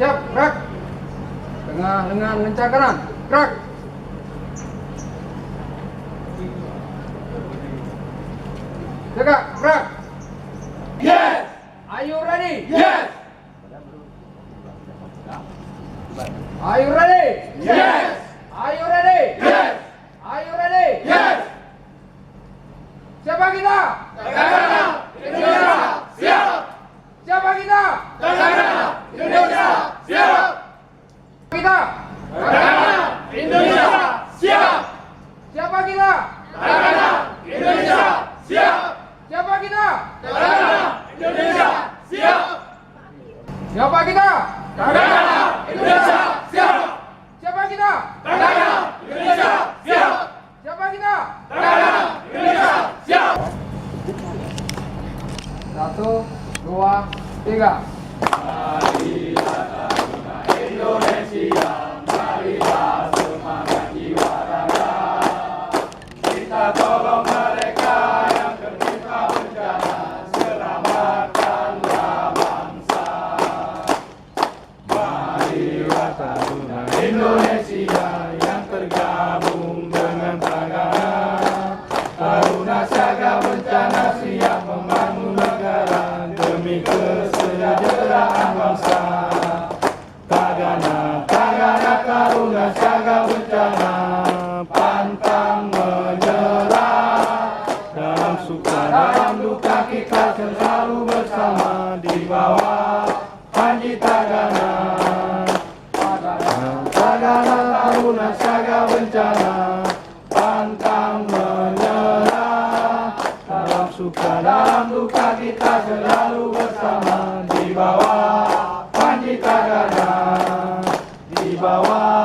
Siap, gerak. Tengah dengan lencang kanan. Gerak. Jaga, gerak. Yes! Are you ready? Yes! Are you ready? Yes! Are you ready? Yes! Are you ready? Yes! Siapa kita? Tagana Indonesia siap! Siapa kita? Tagana Indonesia siap! Kita. Tagana Indonesia siap! Siapa kita? Tagana Indonesia siap! Siapa kita? Tagana Indonesia siap! Siapa kita? Tagana Indonesia siap! Siapa kita? Tagana Indonesia siap! Siapa kita? Tagana Indonesia siap! 1, 2, 3. Indonesia, marilah semangat jiwa raga. Kita tolong mereka yang tertimpa bencana, selamatkanlah bangsa. Marilah Taruna Indonesia yang tergabung dengan Tagana. Taruna siaga bencana siap membangun negara demi kesejahteraan bangsa. Tagana, Tagana Taruna siaga bencana, pantang menyerah. Dalam suka, dalam duka kita selalu bersama di bawah Panji Tagana. Tagana Taruna siaga bencana, pantang menyerah. Dalam suka, dalam duka kita selalu bersama di bawah Panji Tagana, di bawah